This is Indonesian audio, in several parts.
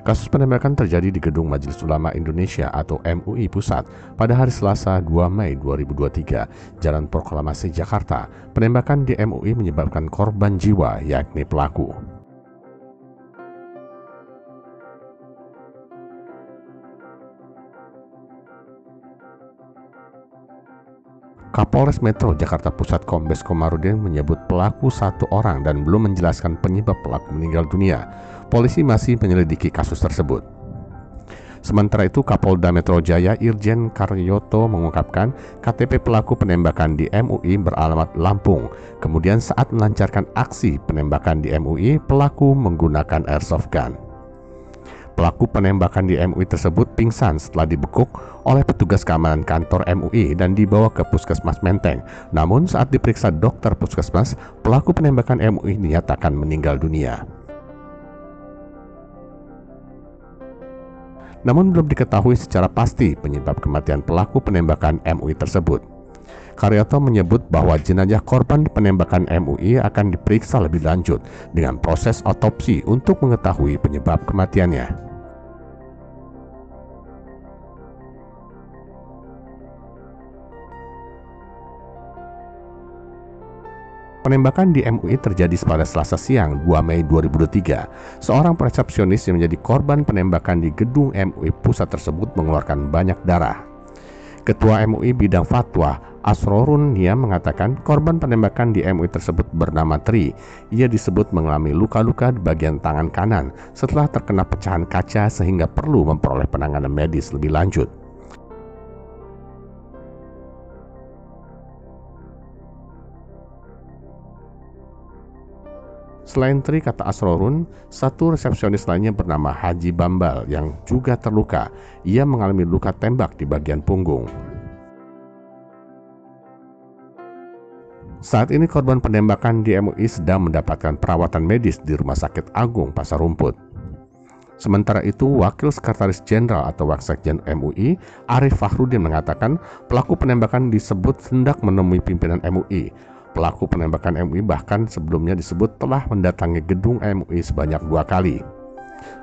Kasus penembakan terjadi di Gedung Majelis Ulama Indonesia atau MUI Pusat pada hari Selasa 2 Mei 2023, Jalan Proklamasi, Jakarta. Penembakan di MUI menyebabkan korban jiwa, yakni pelaku. Kapolres Metro Jakarta Pusat Kombes Komarudin menyebut pelaku satu orang dan belum menjelaskan penyebab pelaku meninggal dunia. Polisi masih menyelidiki kasus tersebut. Sementara itu, Kapolda Metro Jaya Irjen Karyoto mengungkapkan KTP pelaku penembakan di MUI beralamat Lampung. Kemudian saat melancarkan aksi penembakan di MUI, pelaku menggunakan airsoft gun. Pelaku penembakan di MUI tersebut pingsan setelah dibekuk oleh petugas keamanan kantor MUI dan dibawa ke Puskesmas Menteng. Namun saat diperiksa dokter Puskesmas, pelaku penembakan MUI dinyatakan meninggal dunia. Namun belum diketahui secara pasti penyebab kematian pelaku penembakan MUI tersebut. Karyoto menyebut bahwa jenazah korban penembakan MUI akan diperiksa lebih lanjut dengan proses otopsi untuk mengetahui penyebab kematiannya. Penembakan di MUI terjadi pada Selasa siang 2 Mei 2023. Seorang resepsionis yang menjadi korban penembakan di gedung MUI Pusat tersebut mengeluarkan banyak darah. Ketua MUI Bidang Fatwa Asrorun Nia mengatakan korban penembakan di MUI tersebut bernama Tri. Ia disebut mengalami luka-luka di bagian tangan kanan setelah terkena pecahan kaca sehingga perlu memperoleh penanganan medis lebih lanjut. Selain Tri, kata Asrorun, satu resepsionis lainnya bernama Haji Bambal yang juga terluka. Ia mengalami luka tembak di bagian punggung. Saat ini korban penembakan di MUI sedang mendapatkan perawatan medis di Rumah Sakit Agung Pasar Rumput. Sementara itu, Wakil Sekretaris Jenderal atau Waksekjen MUI, Arif Fakhrudin mengatakan pelaku penembakan disebut hendak menemui pimpinan MUI. Pelaku penembakan MUI bahkan sebelumnya disebut telah mendatangi gedung MUI sebanyak 2 kali.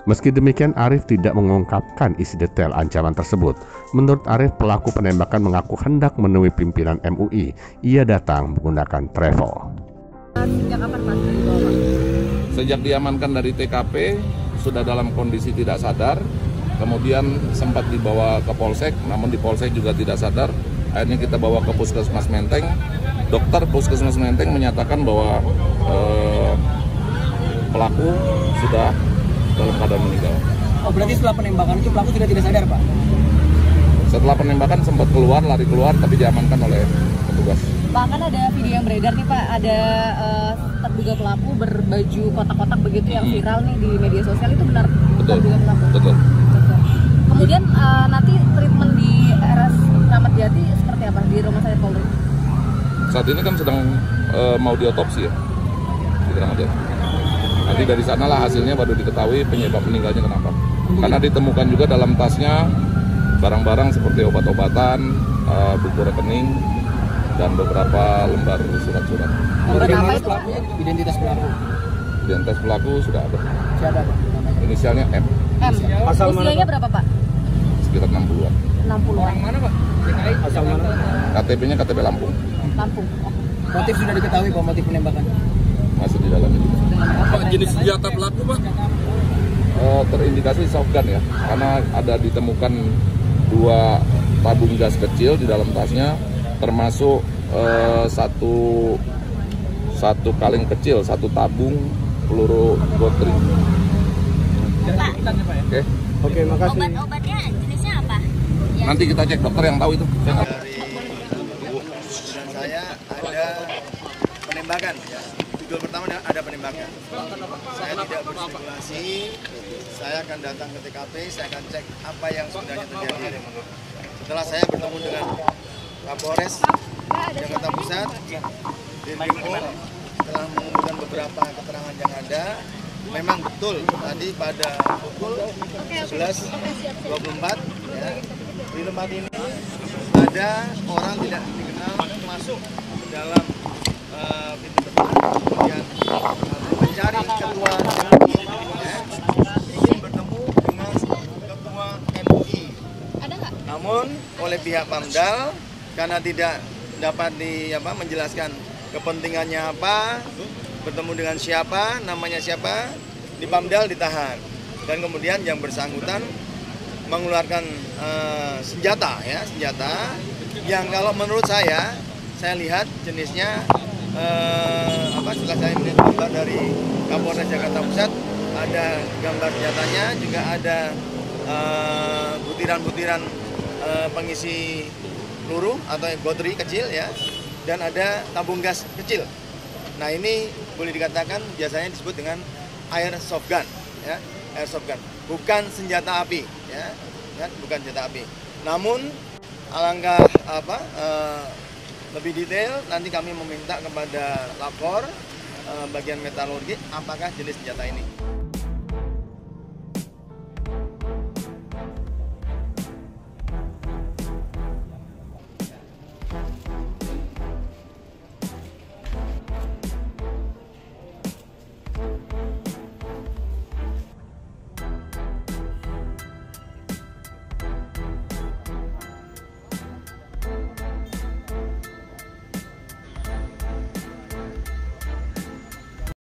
Meski demikian, Arif tidak mengungkapkan isi detail ancaman tersebut. Menurut Arif, pelaku penembakan mengaku hendak menemui pimpinan MUI. Ia datang menggunakan travel. Sejak kapan Pak? Sejak diamankan dari TKP, sudah dalam kondisi tidak sadar. Kemudian sempat dibawa ke Polsek, namun di Polsek juga tidak sadar. Akhirnya kita bawa ke Puskesmas Menteng. Dokter Puskesmas Menteng menyatakan bahwa pelaku sudah dalam keadaan meninggal. Oh, berarti setelah penembakan itu pelaku sudah tidak sadar, Pak? Setelah penembakan sempat keluar, lari keluar, tapi diamankan oleh petugas. Pak, kan ada video yang beredar nih Pak, ada terduga pelaku berbaju kotak-kotak begitu yang viral nih di media sosial, itu benar? Betul. Terduga pelaku? Betul. Kemudian nanti treatment di RS Kramat Jati seperti apa di Rumah Sakit Polri? Saat ini kan sedang mau diotopsi ya di Kramat Jati. Nanti dari sanalah hasilnya baru diketahui penyebab meninggalnya kenapa. Karena ditemukan juga dalam tasnya barang-barang seperti obat-obatan, buku rekening, dan beberapa lembar surat-surat. Apa itu Pak? Identitas pelaku? Identitas pelaku sudah ada. Siapa Pak? Inisialnya M. Usianya berapa Pak? Sekitar 60-an. 60. Orang mana Pak? Asal mana? KTP-nya KTP Lampung. Lampung. Motif sudah diketahui Pak, motif penembakan? Masih di dalam itu. Apa jenis senjata pelaku Pak? Terindikasi shotgun ya, karena ada ditemukan 2 tabung gas kecil di dalam tasnya, termasuk satu kaleng kecil, 1 tabung peluru gotri. Oke, makasih. Obat-obatnya jenisnya apa? Nanti kita cek, dokter yang tahu itu. Saya ada penembakan. Tujuan pertama ada penembakan. Saya tidak berspekulasi. Saya akan datang ke TKP. Saya akan cek apa yang sebenarnya terjadi. Setelah saya bertemu dengan Kapolres Jakarta Pusat, Dirkrimpo, setelah mengumpulkan beberapa keterangan yang ada, memang betul tadi pada pukul 11.24 ya, di tempat ini ada orang tidak dikenal masuk ke dalam pintu depan, kemudian mencari ketua ya, ingin bertemu dengan oleh pihak Pamdal karena tidak dapat menjelaskan kepentingannya apa, bertemu dengan siapa, namanya siapa, di Pamdal ditahan. Dan kemudian yang bersangkutan mengeluarkan senjata yang kalau menurut saya lihat jenisnya setelah saya melihat gambar dari Kapolres Jakarta Pusat, ada gambar senjatanya, juga ada butiran-butiran pengisi peluru atau gotri kecil ya, dan ada tabung gas kecil. Nah ini boleh dikatakan biasanya disebut dengan airsoft gun, ya, airsoft gun, bukan senjata api, ya, bukan senjata api. Namun alangkah lebih detail nanti kami meminta kepada lapor bagian metalurgi apakah jenis senjata ini.